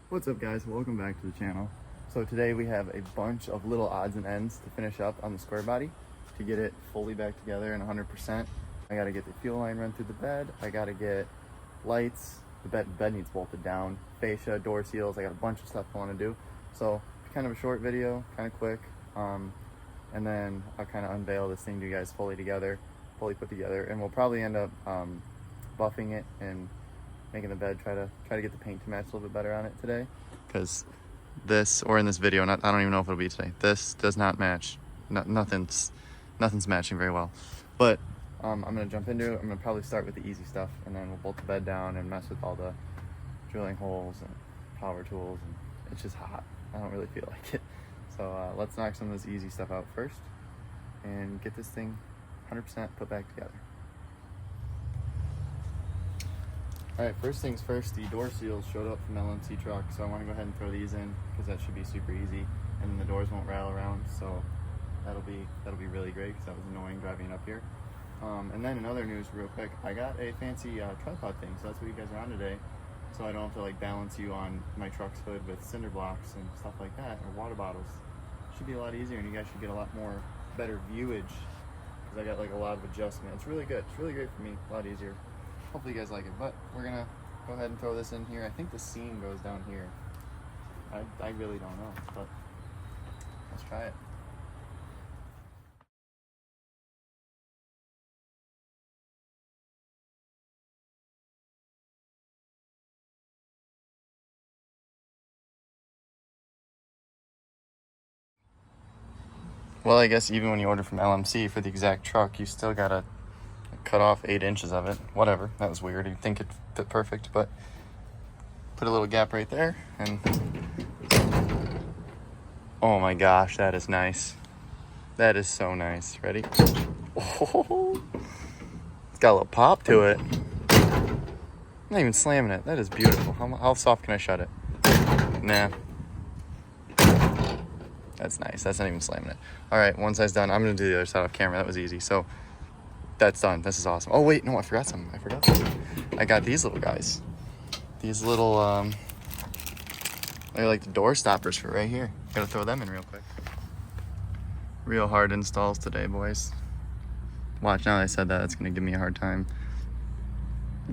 What's up, guys? Welcome back to the channel. So today we have a bunch of little odds and ends to finish up on the Squarebody to get it fully back together and 100%. I gotta get the fuel line run through the bed. I gotta get lights. The bed needs bolted down. Fascia, door seals. I got a bunch of stuff I want to do. So kind of a short video, kind of quick. And then I'll kind of unveil this thing to you guys fully put together, and we'll probably end up buffing it and making the bed, try to get the paint to match a little bit better on it today, because this, or in this video, I don't even know if it'll be today, this does not match. Nothing's matching very well. But I'm gonna jump into it. I'm gonna probably start with the easy stuff, and then we'll bolt the bed down and mess with all the drilling holes and power tools, and it's just hot. I don't really feel like it. So let's knock some of this easy stuff out first and get this thing 100% put back together. Alright, first things first, the door seals showed up from LMC truck, so I want to go ahead and throw these in because that should be super easy, and then the doors won't rattle around, so that'll be really great because that was annoying driving up here. And then in other news, real quick, I got a fancy tripod thing, so that's what you guys are on today, so I don't have to like balance you on my truck's hood with cinder blocks and stuff like that, or water bottles. Should be a lot easier, and you guys should get a lot more better viewage because I got like a lot of adjustment. It's really good. It's really great for me. A lot easier. Hopefully you guys like it, but we're gonna go ahead and throw this in here. I think the seam goes down here. I really don't know, but let's try it. Well, I guess even when you order from LMC for the exact truck, you still gotta cut off 8 inches of it. Whatever, that was weird. You'd think it fit perfect, but put a little gap right there, and oh my gosh, that is nice. That is so nice. Ready? Oh, it's got a little pop to it. I'm not even slamming it. That is beautiful. How soft can I shut it? Nah. That's nice. That's not even slamming it. All right, one side's done. I'm gonna do the other side off camera. That was easy. So that's done. This is awesome. Oh wait, no, I forgot something. I got these little guys. These little they're like the door stoppers for right here. Gotta throw them in real quick. Real hard installs today, boys. Watch, now that I said that, it's gonna give me a hard time.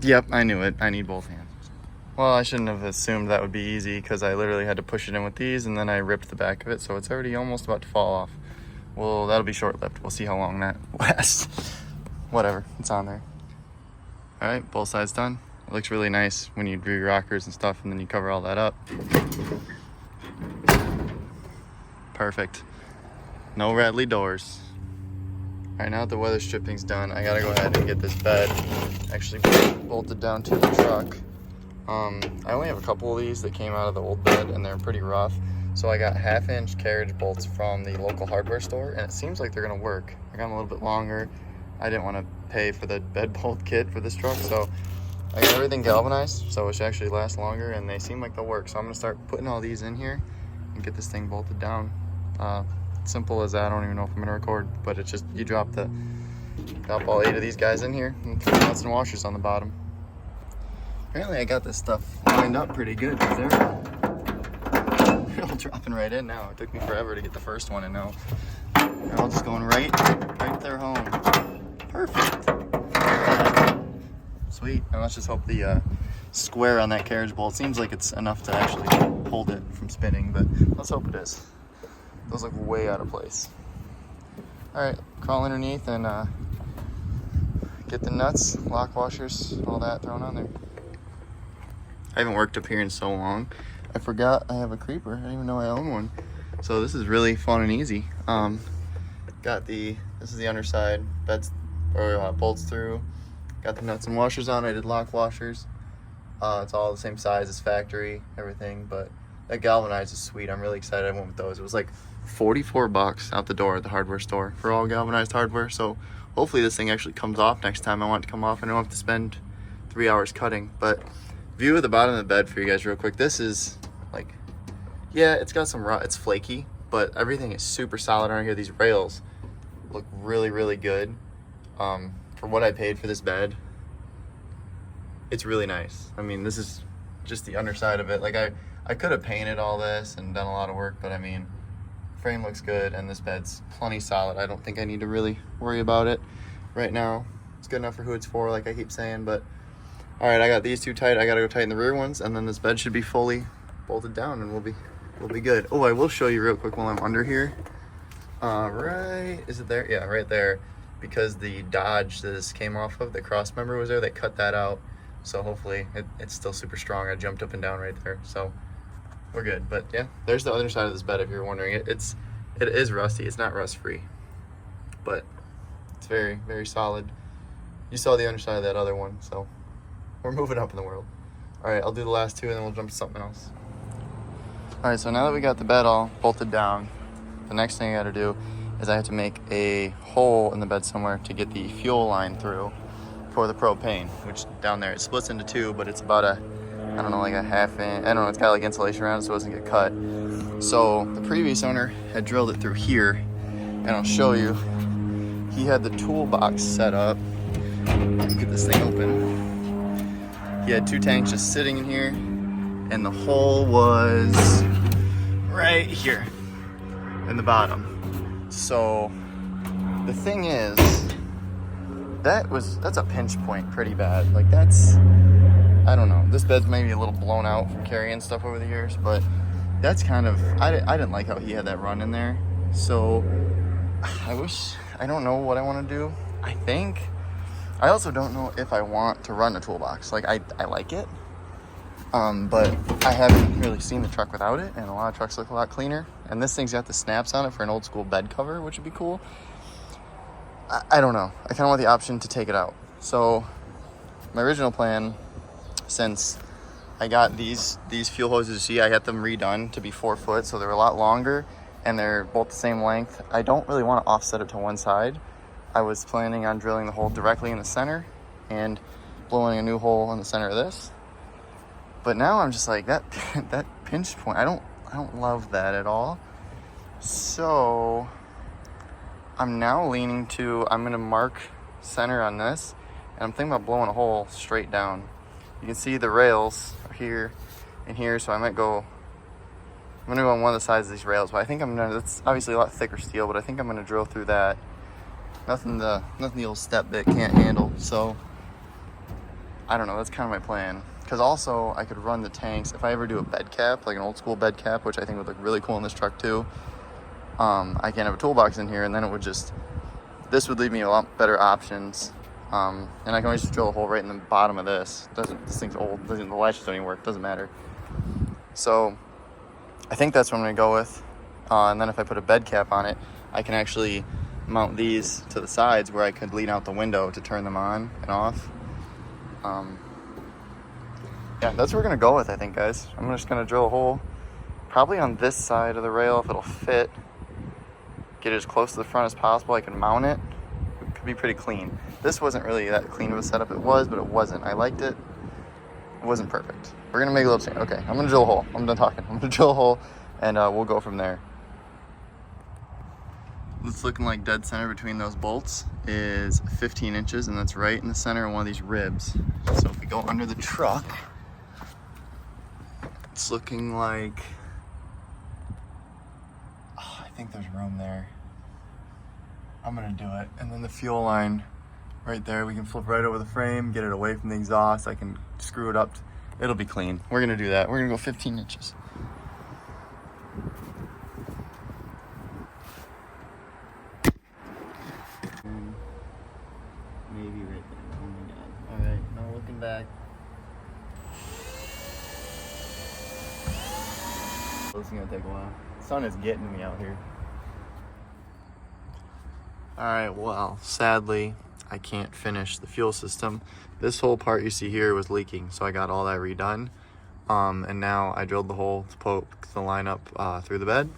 Yep, I knew it. I need both hands. Well, I shouldn't have assumed that would be easy because I literally had to push it in with these, and then I ripped the back of it, so it's already almost about to fall off. Well, that'll be short-lived. We'll see how long that lasts. Whatever, it's on there. All right, both sides done. It looks really nice when you do your rockers and stuff, and then you cover all that up. Perfect. No rattly doors. All right, now that the weather stripping's done, I gotta go ahead and get this bed actually bolted down to the truck. I only have a couple of these that came out of the old bed, and they're pretty rough. So I got 1/2-inch carriage bolts from the local hardware store, and it seems like they're gonna work. I got them a little bit longer. I didn't want to pay for the bed bolt kit for this truck, so I got everything galvanized, so it should actually last longer, and they seem like they'll work. So I'm gonna start putting all these in here and get this thing bolted down. Simple as that. I don't even know if I'm gonna record, but it's just you drop all 8 of these guys in here and 3 nuts and washers on the bottom. Apparently I got this stuff lined up pretty good because they're all dropping right in now. It took me forever to get the first one, and now they're all just going right there home. Perfect. Sweet. Now let's just hope the square on that carriage bolt seems like it's enough to actually hold it from spinning, but let's hope it is. Those look way out of place. All right, crawl underneath and get the nuts, lock washers, all that thrown on there. I haven't worked up here in so long. I forgot I have a creeper. I didn't even know I own one. So this is really fun and easy. This is the underside, bolts through. Got the nuts and washers on. I did lock washers. It's all the same size as factory, everything, but that galvanized is sweet. I'm really excited I went with those. It was like $44 out the door at the hardware store for all galvanized hardware. So hopefully this thing actually comes off next time I want it to come off. I don't have to spend 3 hours cutting. But view of the bottom of the bed for you guys real quick. This is like, yeah, it's got some it's flaky, but everything is super solid on here. These rails look really, really good. For what I paid for this bed, it's really nice. I mean, this is just the underside of it. Like I I could have painted all this and done a lot of work, but I mean, frame looks good and this bed's plenty solid. I don't think I need to really worry about it right now. It's good enough for who it's for, like I keep saying. But all right, I got these two tight. I gotta go tighten the rear ones, and then this bed should be fully bolted down and we'll be good. Oh, I will show you real quick while I'm under here. Right, is it there? Yeah, right there. Because the Dodge this came off of, the cross member was there, they cut that out. So hopefully it's still super strong. I jumped up and down right there, so we're good. But yeah, there's the other side of this bed if you're wondering. It is rusty. It's not rust free, but it's very, very solid. You saw the underside of that other one, so we're moving up in the world. All right, I'll do the last two and then we'll jump to something else. All right, so now that we got the bed all bolted down, the next thing I gotta do is I have to make a hole in the bed somewhere to get the fuel line through for the propane, which down there, it splits into two, but it's about a, I don't know, like a half inch, I don't know, it's got like insulation around it so it doesn't get cut. So the previous owner had drilled it through here, and I'll show you. He had the toolbox set up. Get this thing open. He had two tanks just sitting in here, and the hole was right here in the bottom. So the thing is, that's a pinch point pretty bad. Like that's, I don't know, this bed's maybe a little blown out from carrying stuff over the years, but that's kind of, I didn't like how he had that run in there. So I don't know what I want to do. I also don't know if I want to run a toolbox. Like I like it, but I haven't really seen the truck without it, and a lot of trucks look a lot cleaner. And this thing's got the snaps on it for an old school bed cover, which would be cool. I don't know. I kind of want the option to take it out. So my original plan, since I got these fuel hoses, see, I had them redone to be 4 foot, so they're a lot longer and they're both the same length. I don't really want to offset it to one side. I was planning on drilling the hole directly in the center and blowing a new hole in the center of this. But now I'm just like, that pinch point, I don't love that at all. So I'm now leaning to, I'm gonna mark center on this, and I'm thinking about blowing a hole straight down. You can see the rails are here and here, so I'm gonna go on one of the sides of these rails, but I think it's obviously a lot thicker steel, but I think I'm gonna drill through that. Nothing the old step bit can't handle. So I don't know, that's kind of my plan. Because also I could run the tanks, if I ever do a bed cap, like an old school bed cap, which I think would look really cool in this truck too. I can have a toolbox in here, and then this would leave me a lot better options. And I can always just drill a hole right in the bottom of this. This thing's old, the latches don't even work, doesn't matter. So I think that's what I'm gonna go with. And then if I put a bed cap on it, I can actually mount these to the sides where I could lean out the window to turn them on and off. Yeah, that's what we're gonna go with, I think, guys. I'm just gonna drill a hole probably on this side of the rail if it'll fit. Get it as close to the front as possible. I can mount it. It could be pretty clean. This wasn't really that clean of a setup. It was, but it wasn't. I liked it. It wasn't perfect. We're gonna make a little change. Okay, I'm gonna drill a hole. I'm done talking. I'm gonna drill a hole, and we'll go from there. It's looking like dead center between those bolts is 15 inches, and that's right in the center of one of these ribs. So if we go under the truck, it's looking like, I think there's room there. I'm gonna do it. And then the fuel line right there, we can flip right over the frame, get it away from the exhaust. I can screw it up. It'll be clean. We're gonna do that. We're gonna go 15 inches. Maybe right there. Oh my God. All right, now looking back. This is gonna take a while. The sun is getting me out here. All right, well, sadly, I can't finish the fuel system. This whole part you see here was leaking, so I got all that redone. And now I drilled the hole to poke the line up through the bed,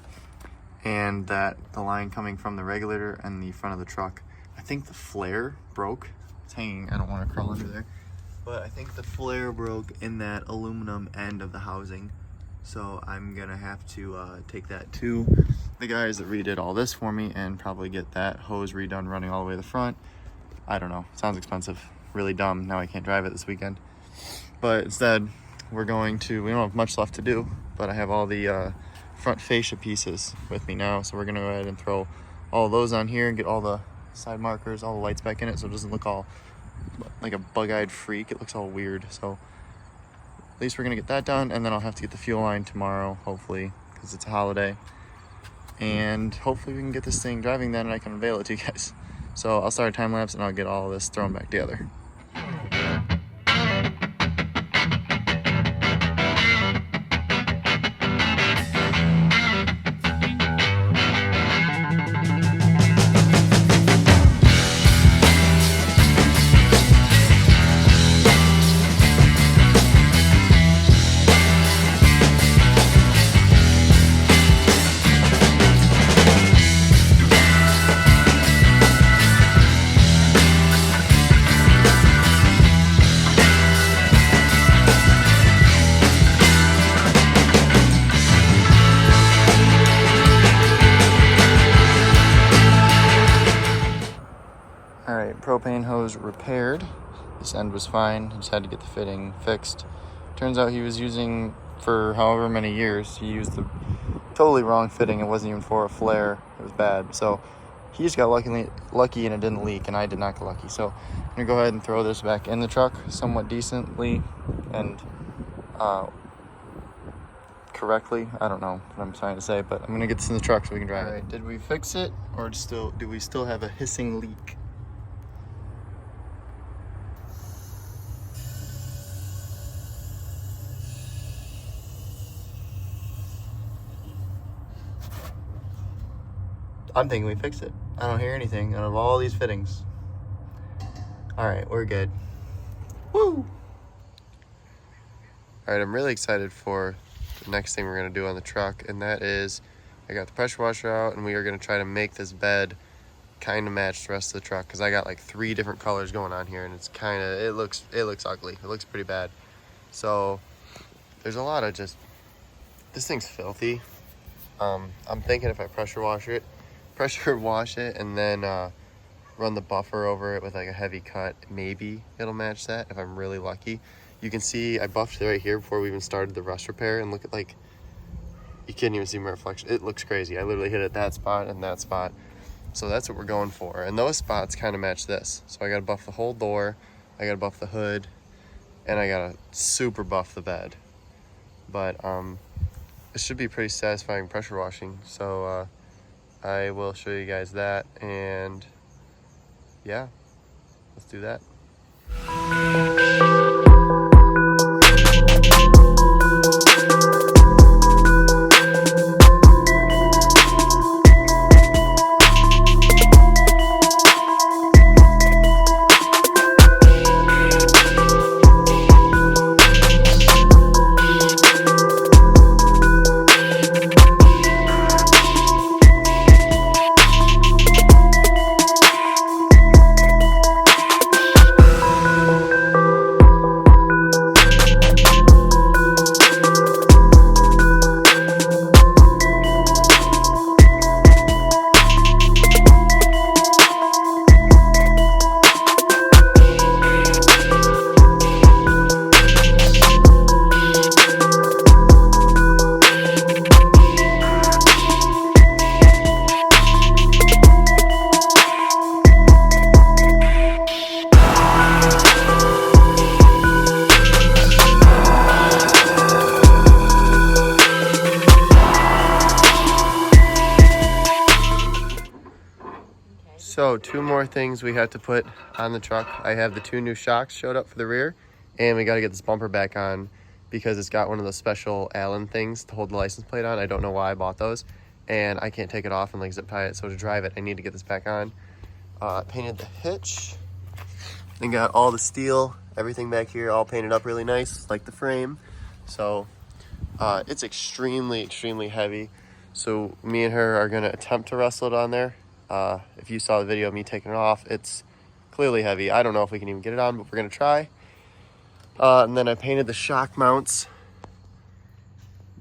and the line coming from the regulator and the front of the truck. I think the flare broke. It's hanging, I don't want to crawl under there. But I think the flare broke in that aluminum end of the housing. So I'm gonna have to take that to the guys that redid all this for me and probably get that hose redone running all the way to the front. I don't know, sounds expensive, really dumb. Now I can't drive it this weekend. But instead, we don't have much left to do, but I have all the front fascia pieces with me now. So we're gonna go ahead and throw all those on here and get all the side markers, all the lights back in it, so it doesn't look all like a bug-eyed freak. It looks all weird. So at least we're gonna get that done, and then I'll have to get the fuel line tomorrow, hopefully, because it's a holiday. And hopefully we can get this thing driving then, and I can unveil it to you guys. So I'll start a time lapse and I'll get all this thrown back together. Alright, propane hose repaired. This end was fine. I just had to get the fitting fixed. Turns out he was using, for however many years, he used the totally wrong fitting. It wasn't even for a flare. It was bad. So he just got lucky and it didn't leak, and I did not get lucky. So I'm going to go ahead and throw this back in the truck somewhat decently and correctly. I don't know what I'm trying to say, but I'm going to get this in the truck so we can drive it. Alright, did we fix it, or do we still have a hissing leak? I'm thinking we fixed it. I don't hear anything out of all these fittings. All right, we're good. Woo! All right, I'm really excited for the next thing we're gonna do on the truck, and that is I got the pressure washer out, and we are gonna try to make this bed kind of match the rest of the truck, because I got like 3 different colors going on here, and it's kind of, it looks ugly. It looks pretty bad. So there's a lot of just, this thing's filthy. I'm thinking if I pressure wash it and then run the buffer over it with like a heavy cut, maybe it'll match that if I'm really lucky. You can see I buffed it right here before we even started the rust repair, and look at, like, you can't even see my reflection. It looks crazy. I literally hit it that spot and that spot. So that's what we're going for, and those spots kind of match this. So I gotta buff the whole door, I gotta buff the hood, and I gotta super buff the bed. But it should be pretty satisfying pressure washing. So I will show you guys that, and yeah, let's do that. So 2 more things we have to put on the truck. I have the 2 new shocks showed up for the rear, and we got to get this bumper back on because it's got one of those special Allen things to hold the license plate on. I don't know why I bought those, and I can't take it off and like zip tie it. So to drive it, I need to get this back on. Painted the hitch, and got all the steel, everything back here all painted up really nice, like the frame. So it's extremely heavy. So me and her are gonna attempt to wrestle it on there. If you saw the video of me taking it off, it's clearly heavy. I don't know if we can even get it on, but we're gonna try. And then I painted the shock mounts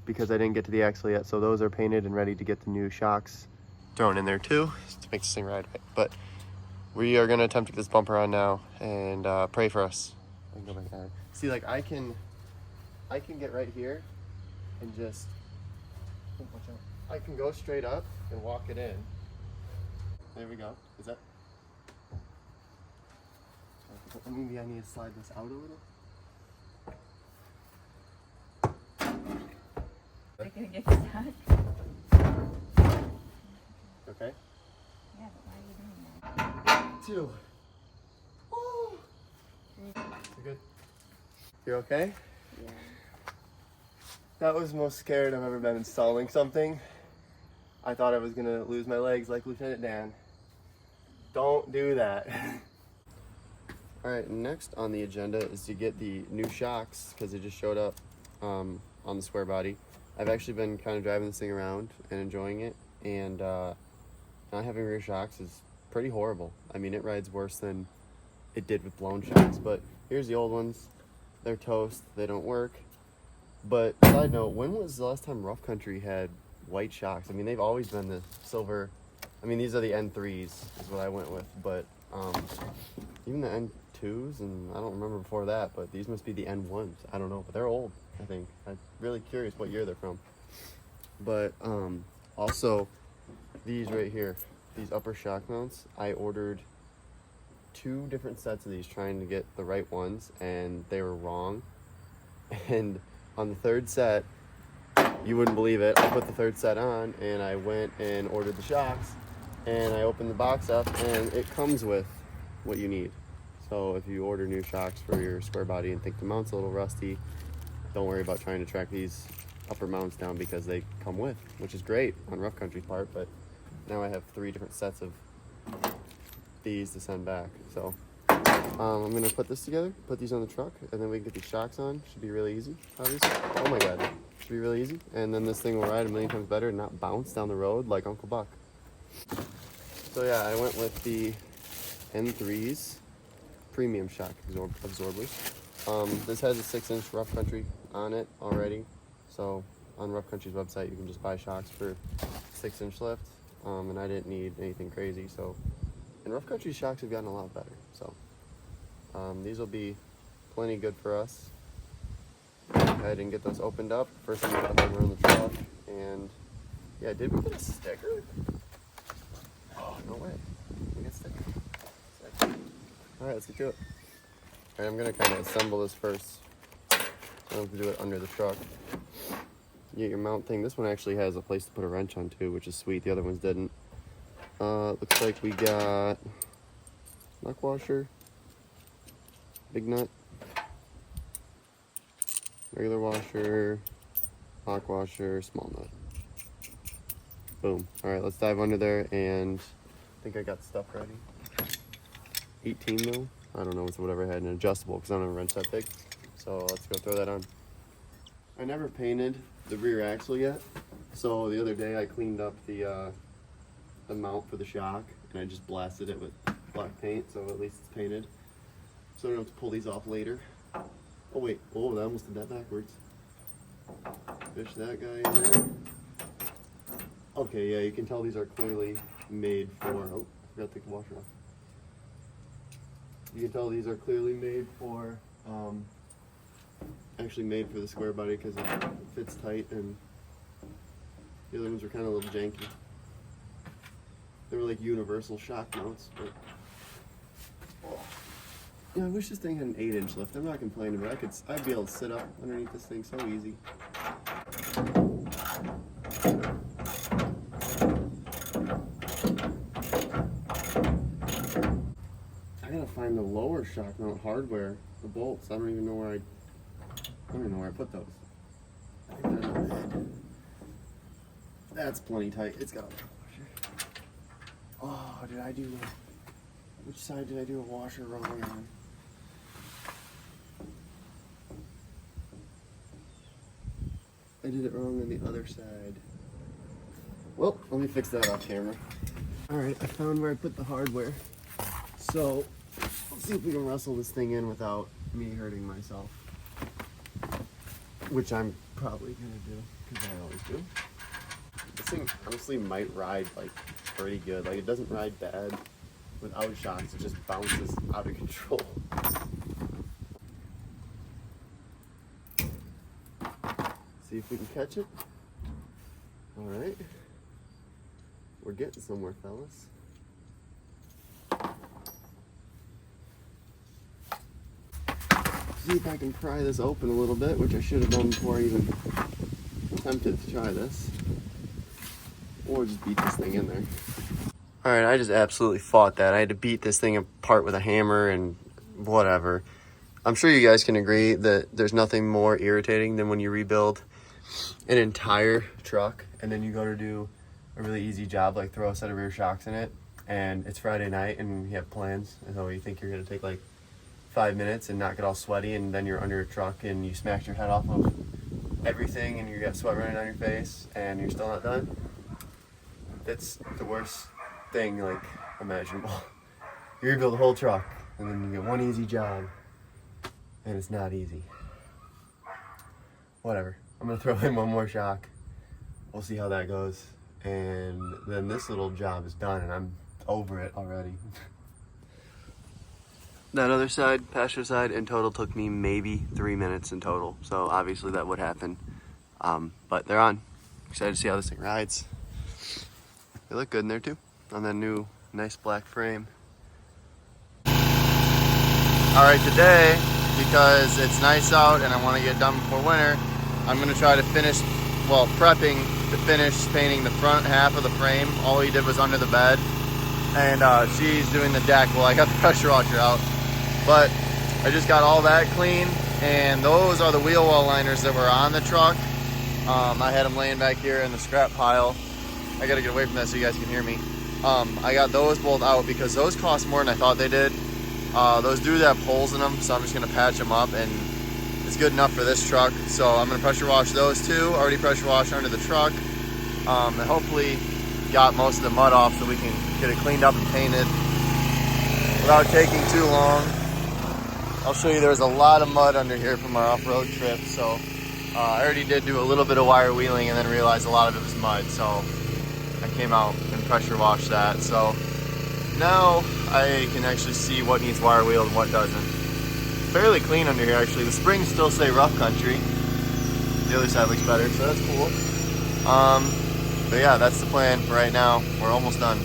because I didn't get to the axle yet. So those are painted and ready to get the new shocks thrown in there too to make this thing ride right. But we are gonna attempt to get this bumper on now, and pray for us. See, like I can I can get right here and just, oh, watch out. I can go straight up and walk it in. There we go. Is that? Maybe I need to slide this out a little. They're gonna get stuck. Okay. Yeah, but why are you doing that? 2. Woo! You good? You're okay? Yeah. That was the most scared I've ever been installing something. I thought I was gonna lose my legs like Lieutenant Dan. Don't do that. All right, next on the agenda is to get the new shocks because they just showed up on the Squarebody. I've actually been kind of driving this thing around and enjoying it, and not having rear shocks is pretty horrible. I mean, it rides worse than it did with blown shocks, but here's the old ones. They're toast, they don't work. But side note, when was the last time Rough Country had white shocks? I mean, they've always been the silver. I mean, these are the N3s is what I went with, but even the N2s, and I don't remember before that, but these must be the N1s. I don't know, but they're old, I think. I'm really curious what year they're from. But also, these right here, these upper shock mounts, I ordered 2 different sets of these trying to get the right ones, and they were wrong. And on the 3rd set, you wouldn't believe it, I put the 3rd set on, and I went and ordered the shocks, and I opened the box up, and it comes with what you need. So if you order new shocks for your Squarebody and think the mount's a little rusty, don't worry about trying to track these upper mounts down because they come with, which is great on Rough Country's part, but now I have 3 different sets of these to send back. So I'm gonna put this together, put these on the truck, and then we can get these shocks on. Should be really easy, obviously. Oh my God, should be really easy. And then this thing will ride a million times better and not bounce down the road like Uncle Buck. So yeah, I went with the N3s premium shock absorbers. This has a 6-inch Rough Country on it already. So on Rough Country's website, you can just buy shocks for 6-inch lift. And I didn't need anything crazy. So, and Rough Country's shocks have gotten a lot better. So these will be plenty good for us. Go ahead and get those opened up. First I'm gonna put them around the truck. And yeah, did we get a sticker? Oh, no way. We got a sticker. All right, let's get to it. All right, I'm gonna kind of assemble this first. I don't have to do it under the truck. You get your mount thing. This one actually has a place to put a wrench on too, which is sweet. The other ones didn't. Looks like we got knuck washer, big nut, regular washer, lock washer, small nut. Boom. All right, let's dive under there, and I think I got stuff ready. 18 mil. I don't know, it's whatever I had, an adjustable because I don't have a wrench that big. So let's go throw that on. I never painted the rear axle yet, so the other day I cleaned up the mount for the shock, and I just blasted it with black paint, so at least it's painted. So I don't have to pull these off later. Oh wait, oh, I almost did that backwards. Fish that guy in there. Okay, yeah, you can tell these are clearly made for, oh, I forgot to take the washer off. You can tell these are clearly made for, actually made for the Squarebody because it fits tight, and the other ones were kind of a little janky. They were like universal shock mounts, but oh. Yeah, I wish this thing had an 8-inch lift. I'm not complaining, but I'd be able to sit up underneath this thing so easy. I gotta find the lower shock mount hardware, the bolts. I don't even know where I put those. I think they're in the head. That's plenty tight. It's got a washer. Oh, which side did I do a washer wrong on? I did it wrong on the other side. Well, let me fix that off camera. All right, I found where I put the hardware. So, let's see if we can wrestle this thing in without me hurting myself. Which I'm probably gonna do, because I always do. This thing honestly might ride like pretty good. Like, it doesn't ride bad without shocks, it just bounces out of control. See if we can catch it. All right. We're getting somewhere, fellas. See if I can pry this open a little bit, which I should have done before I even attempted to try this. Or just beat this thing in there. All right, I just absolutely fought that. I had to beat this thing apart with a hammer and whatever. I'm sure you guys can agree that there's nothing more irritating than when you rebuild an entire truck and then you go to do a really easy job, like throw a set of rear shocks in it, and it's Friday night and you have plans, and so you think you're gonna take like 5 minutes and not get all sweaty, and then you're under a truck and you smash your head off of everything and you got sweat running on your face and you're still not done. That's the worst thing like imaginable. You rebuild the whole truck and then you get one easy job and it's not easy. Whatever. I'm gonna throw in one more shock. We'll see how that goes. And then this little job is done and I'm over it already. That other side, passenger side, in total took me maybe 3 minutes in total. So obviously that would happen. But they're on. Excited to see how this thing rides. They look good in there too, on that new nice black frame. All right, today, because it's nice out and I want to get done before winter, I'm gonna try to finish, well, prepping to finish painting the front half of the frame. All he did was under the bed, and she's doing the deck. Well, I got the pressure washer out, but I just got all that clean, and those are the wheel well liners that were on the truck. I had them laying back here in the scrap pile. I gotta get away from that so you guys can hear me. I got those both out because those cost more than I thought they did. Those do have holes in them, so I'm just gonna patch them up, and it's good enough for this truck. So I'm gonna pressure wash those two. Already pressure washed under the truck, and hopefully got most of the mud off so we can get it cleaned up and painted without taking too long. I'll show you, there was a lot of mud under here from our off-road trip, so I already did do a little bit of wire wheeling and then realized a lot of it was mud, so I came out and pressure washed that. So now I can actually see what needs wire wheeled and what doesn't. Fairly clean under here actually. The springs still say rough country. The other side looks better, so that's cool. But yeah, that's the plan for right now. We're almost done.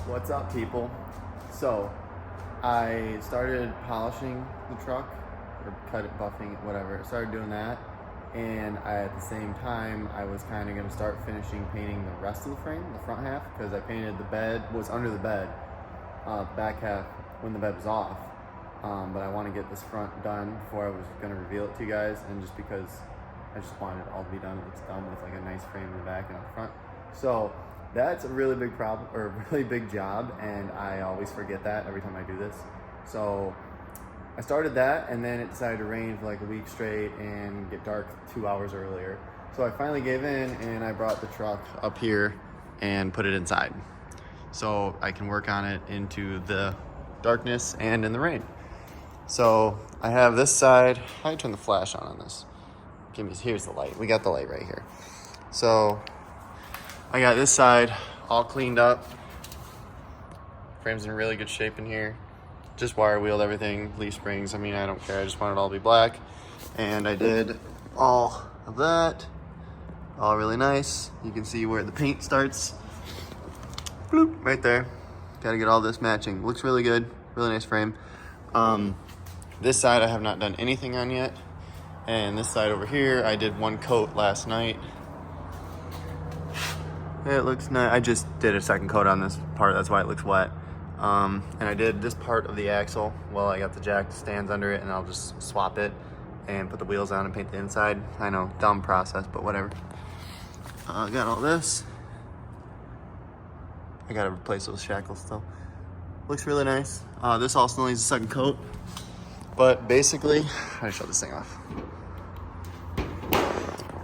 What's up, people? So I started polishing the truck, or cut it, buffing it, whatever. I started doing that, and at the same time I was kind of going to start finishing painting the rest of the frame, the front half, because I painted the bed, was under the bed, the back half when the bed was off. But I want to get this front done before I was going to reveal it to you guys, and just because I just wanted it all to be done, it's done with like a nice frame in the back and up front. So that's a really big problem, or a really big job, and I always forget that every time I do this. So I started that, and then it decided to rain for like a week straight and get dark 2 hours earlier. So I finally gave in, and I brought the truck up here and put it inside so I can work on it into the darkness and in the rain. So I have this side. How do you turn the flash on this? Here's the light. We got the light right here. So I got this side all cleaned up. Frame's in really good shape in here. Just wire wheeled everything, leaf springs. I mean, I don't care. I just want it all to be black. And I did all of that. All really nice. You can see where the paint starts. Bloop, right there. Got to get all this matching. Looks really good. Really nice frame. This side I have not done anything on yet. And this side over here, I did one coat last night. It looks nice. I just did a second coat on this part. That's why it looks wet. And I did this part of the axle. Well, I got the jack stands under it, and I'll just swap it and put the wheels on and paint the inside. I know, dumb process, but whatever. I got all this. I gotta replace those shackles still. Looks really nice. This also needs a second coat. But basically, I shut this thing off.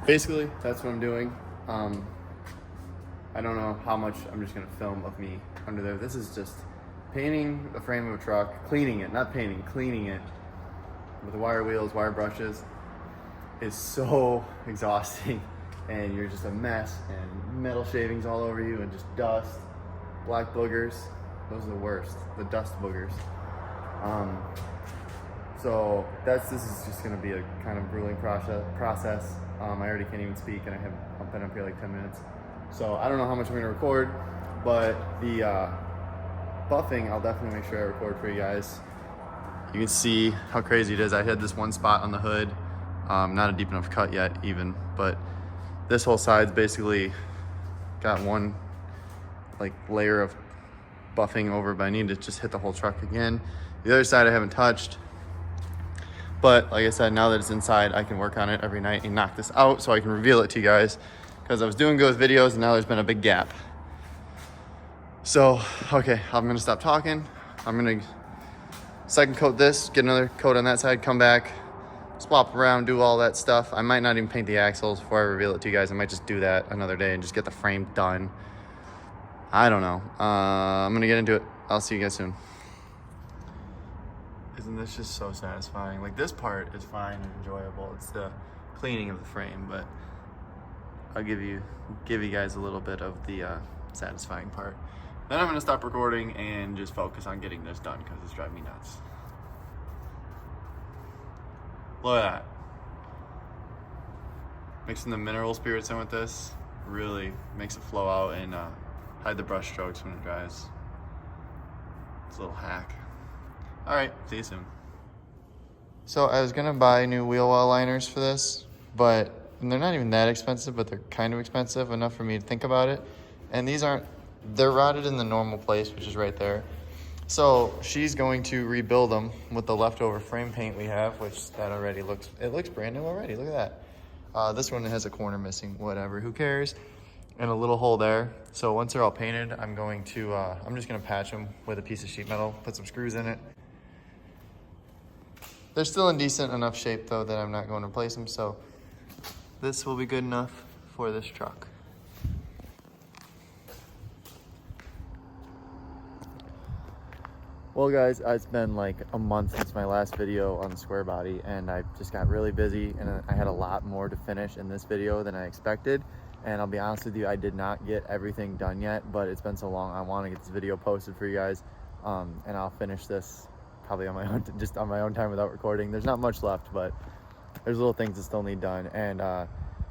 Basically, that's what I'm doing. I don't know how much I'm just gonna film of me under there. This is just painting the frame of a truck, cleaning it, not painting, cleaning it with the wire wheels, wire brushes. Is so exhausting, and you're just a mess, and metal shavings all over you, and just dust, black boogers. Those are the worst, the dust boogers. So this is just gonna be a kind of grueling process. I already can't even speak, and I've been up here like 10 minutes. So I don't know how much I'm gonna record, but the buffing, I'll definitely make sure I record for you guys. You can see how crazy it is. I hit this one spot on the hood, not a deep enough cut yet even, but this whole side's basically got one like layer of buffing over, but I need to just hit the whole truck again. The other side I haven't touched, but like I said, now that it's inside, I can work on it every night and knock this out so I can reveal it to you guys, because I was doing good with videos and now there's been a big gap. So, okay, I'm gonna stop talking. I'm gonna second coat this, get another coat on that side, come back, swap around, do all that stuff. I might not even paint the axles before I reveal it to you guys. I might just do that another day and just get the frame done. I don't know. I'm gonna get into it. I'll see you guys soon. Isn't this just so satisfying? Like, this part is fine and enjoyable. It's the cleaning of the frame, but I'll give you guys a little bit of the satisfying part. Then I'm gonna stop recording and just focus on getting this done because it's driving me nuts. Look at that. Mixing the mineral spirits in with this really makes it flow out and hide the brush strokes when it dries. It's a little hack. All right, see you soon. So I was gonna buy new wheel well liners for this, but they're not even that expensive, but they're kind of expensive enough for me to think about it. And these aren't, they're rotted in the normal place, which is right there. So she's going to rebuild them with the leftover frame paint we have, which that already looks brand new already. Look at that. This one has a corner missing, whatever, who cares? And a little hole there. So once they're all painted, I'm just gonna patch them with a piece of sheet metal, put some screws in it. They're still in decent enough shape though that I'm not going to replace them. So this will be good enough for this truck. Well guys, it's been like a month since my last video on the Squarebody, and I just got really busy and I had a lot more to finish in this video than I expected. And I'll be honest with you, I did not get everything done yet, but it's been so long, I want to get this video posted for you guys. And I'll finish this probably on my own, just on my own time without recording. There's not much left, but there's little things that still need done. And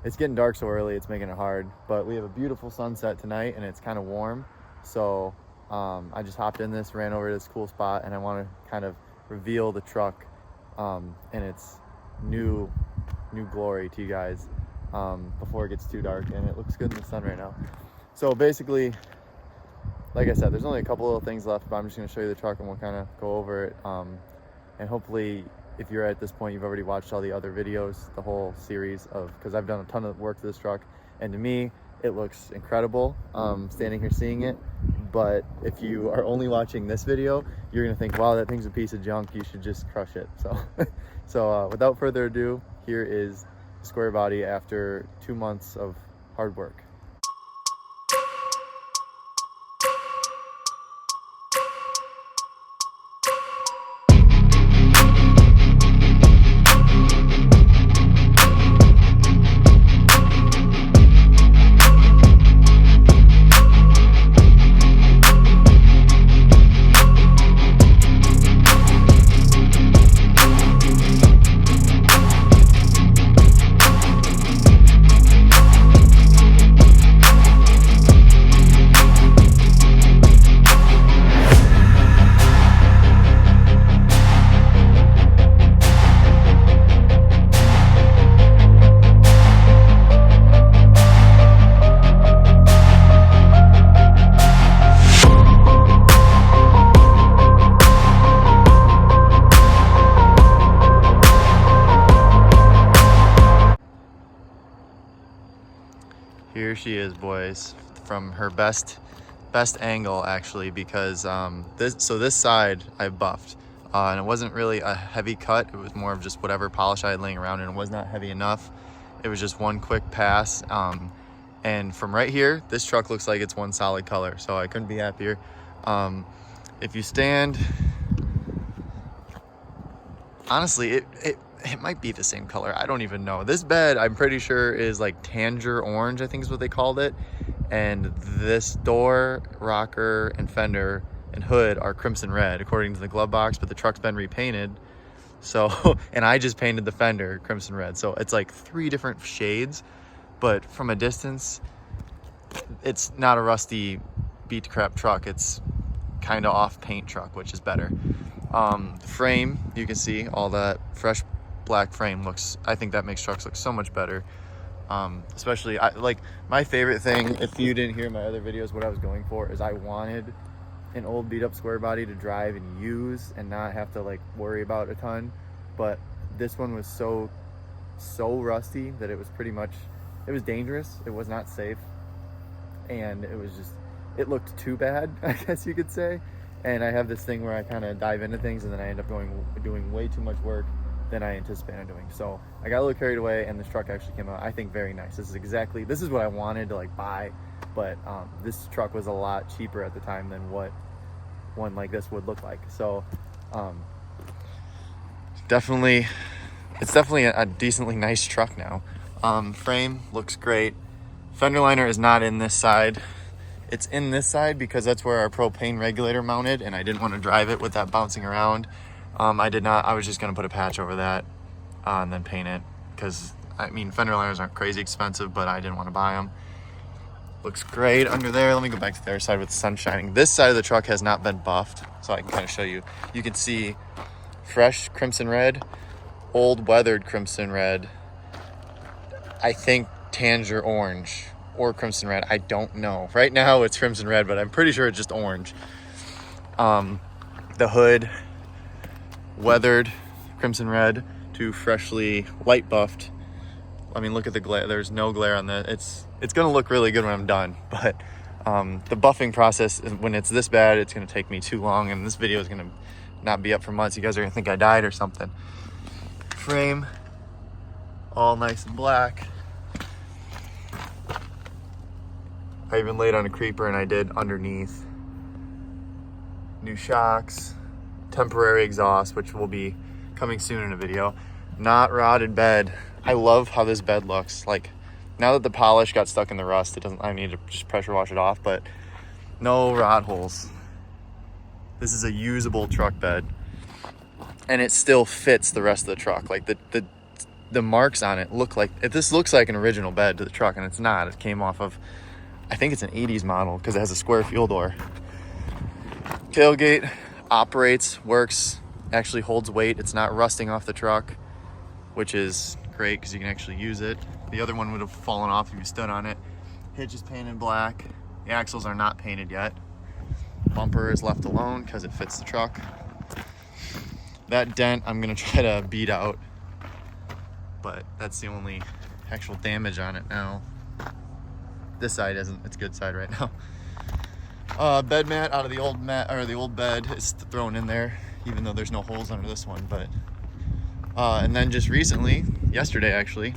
it's getting dark so early, it's making it hard, but we have a beautiful sunset tonight and it's kind of warm. So I just hopped in this, ran over to this cool spot, and I want to kind of reveal the truck in its new glory to you guys before it gets too dark. And it looks good in the sun right now. So basically, like I said, there's only a couple little things left, but I'm just going to show you the truck and we'll kind of go over it. And hopefully, if you're at this point, you've already watched all the other videos, the whole series because I've done a ton of work to this truck, and to me it looks incredible standing here seeing it. But if you are only watching this video, you're gonna think, wow, that thing's a piece of junk, you should just crush it. So without further ado, here is Squarebody after 2 months of hard work. Here she is, boys, from her best angle actually, because this side I buffed and it wasn't really a heavy cut. It was more of just whatever polish I had laying around, and it was not heavy enough. It was just one quick pass, and from right here this truck looks like it's one solid color, so I couldn't be happier. If you stand, honestly, it might be the same color. I don't even know. This bed, I'm pretty sure, is like Tanger orange, I think is what they called it. And this door, rocker, and fender and hood are crimson red, according to the glove box, but the truck's been repainted. So, and I just painted the fender crimson red. So it's like 3 different shades, but from a distance, it's not a rusty beat to crap truck. It's kind of off paint truck, which is better. Frame, you can see all that fresh black frame looks, I think that makes trucks look so much better. Especially like my favorite thing, if you didn't hear my other videos, what I was going for is I wanted an old beat up Squarebody to drive and use and not have to like worry about a ton. But this one was so rusty that it was pretty much, it was dangerous. It was not safe. And it was just, it looked too bad, I guess you could say. And I have this thing where I kind of dive into things and then I end up doing way too much work than I anticipated doing. So I got a little carried away and this truck actually came out, I think, very nice. This is what I wanted to like buy, but this truck was a lot cheaper at the time than what one like this would look like. So it's definitely a decently nice truck now. Frame looks great. Fender liner is not in this side. It's in this side because that's where our propane regulator mounted, and I didn't want to drive it with that bouncing around. I was just gonna put a patch over that and then paint it, because I mean, fender liners aren't crazy expensive, but I didn't want to buy them. Looks great under there. Let me go back to the other side with the sun shining. This side of the truck has not been buffed, so I can kind of show you. You can see fresh crimson red, old weathered crimson red, I think Tanger orange or crimson red, I don't know. Right now it's crimson red, but I'm pretty sure it's just orange. The hood weathered crimson red to freshly light buffed. I mean, look at the glare. There's no glare on that. It's gonna look really good when I'm done, but the buffing process, when it's this bad, it's gonna take me too long, and this video is gonna not be up for months. You guys are gonna think I died or something. Frame all nice and black. I even laid on a creeper and I did underneath. New shocks, temporary exhaust, which will be coming soon in a video. Not rotted bed. I love how this bed looks. Like, now that the polish got stuck in the rust, I need to just pressure wash it off, but no rot holes. This is a usable truck bed, and it still fits the rest of the truck. Like the marks on it look like, this looks like an original bed to the truck, and it's not. It came off of, I think it's an 80s model because it has a square fuel door. Tailgate operates, works, actually holds weight. It's not rusting off the truck, which is great because you can actually use it. The other one would have fallen off if you stood on it. Hitch is painted black. The axles are not painted yet. Bumper is left alone because it fits the truck. That dent I'm gonna try to beat out, but that's the only actual damage on it now. This side isn't, it's good side right now. Bed mat out of the old mat, or the old bed is thrown in there, even though there's no holes under this one. But and then just recently, yesterday actually,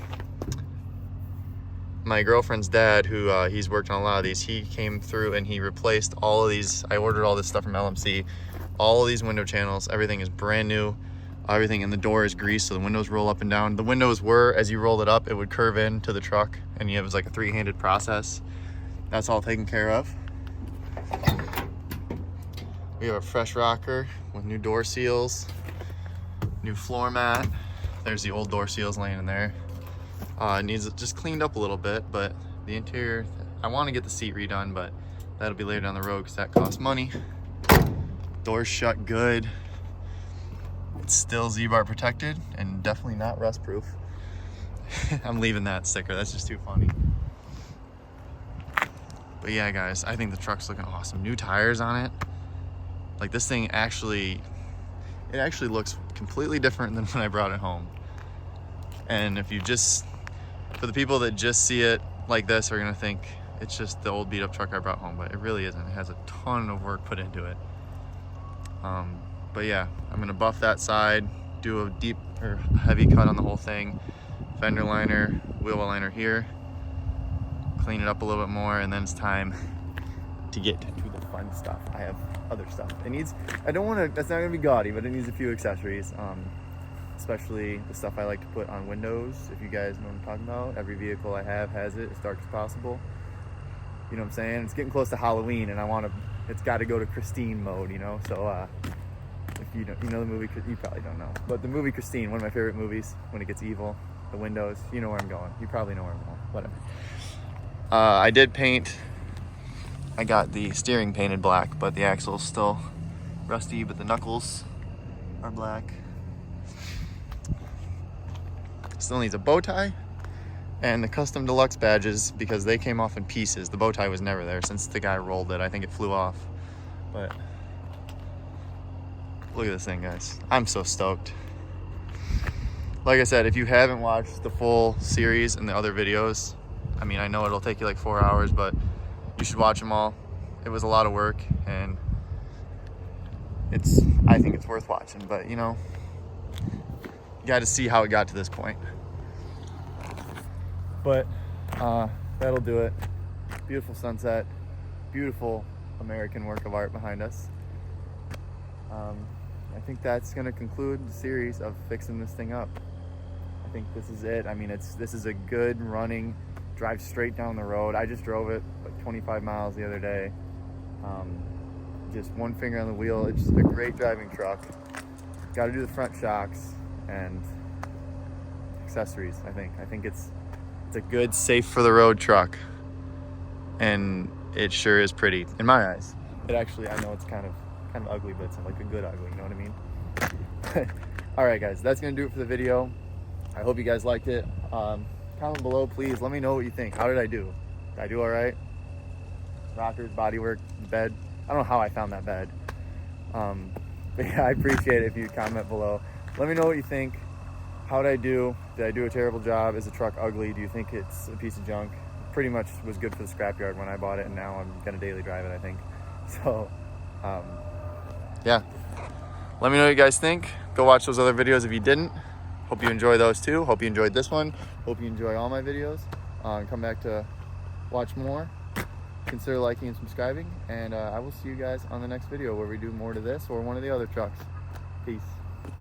my girlfriend's dad, who he's worked on a lot of these, he came through and he replaced all of these. I ordered all this stuff from LMC. All of these window channels, everything is brand new. Everything in the door is greased, so the windows roll up and down. The windows were, as you rolled it up, it would curve into the truck, and it was like a 3-handed process. That's all taken care of. We have a fresh rocker with new door seals, new floor mat. There's the old door seals laying in there. It needs it just cleaned up a little bit, but the interior, I want to get the seat redone, but that'll be later down the road because that costs money. Doors shut good. It's still Z-bar protected and definitely not rust proof. I'm leaving that sticker, that's just too funny. But yeah, guys, I think the truck's looking awesome. New tires on it. Like, this thing actually, it actually looks completely different than when I brought it home. And if you just, for the people that just see it like this, are gonna think it's just the old beat up truck I brought home, but it really isn't. It has a ton of work put into it. But yeah, I'm gonna buff that side, do a deep or heavy cut on the whole thing, fender liner, wheel well liner here, clean it up a little bit more, and then it's time to get to the fun stuff. I have other stuff. It needs, I don't want to, that's not gonna be gaudy, but it needs a few accessories, especially the stuff I like to put on windows. If you guys know what I'm talking about, every vehicle I have has it as dark as possible. You know what I'm saying? It's getting close to Halloween, and I want to, it's got to go to Christine mode, you know? So if if you know the movie, you probably don't know. But the movie Christine, one of my favorite movies, when it gets evil, the windows, you know where I'm going. You probably know where I'm going. Whatever. I did paint. I got the steering painted black, but the axle's still rusty, but the knuckles are black. Still needs a bow tie and the custom deluxe badges because they came off in pieces. The bow tie was never there since the guy rolled it. I think it flew off. But look at this thing, guys. I'm so stoked. Like I said, if you haven't watched the full series and the other videos, I mean, I know it'll take you like 4 hours, but you should watch them all. It was a lot of work, and I think it's worth watching, but you know, you got to see how it got to this point. But that'll do it. Beautiful sunset, beautiful American work of art behind us. I think that's gonna conclude the series of fixing this thing up. I think this is it. I mean, this is a good running, drive straight down the road. I just drove it like 25 miles the other day. Just one finger on the wheel. It's just a great driving truck. Got to do the front shocks and accessories. I think it's a good, safe for the road truck, and it sure is pretty in my eyes. It actually, I know it's kind of ugly, but it's like a good ugly. You know what I mean? All right, guys, that's gonna do it for the video. I hope you guys liked it. Comment below, please. Let me know what you think. How did I do? Did I do all right? Rockers, bodywork, bed. I don't know how I found that bed. But yeah, I appreciate it if you comment below. Let me know what you think. How did I do? Did I do a terrible job? Is the truck ugly? Do you think it's a piece of junk? Pretty much was good for the scrapyard when I bought it, and now I'm gonna daily drive it, I think. So, yeah. Let me know what you guys think. Go watch those other videos if you didn't. Hope you enjoy those too. Hope you enjoyed this one. Hope you enjoy all my videos. Come back to watch more. Consider liking and subscribing, and I will see you guys on the next video where we do more to this or one of the other trucks. Peace.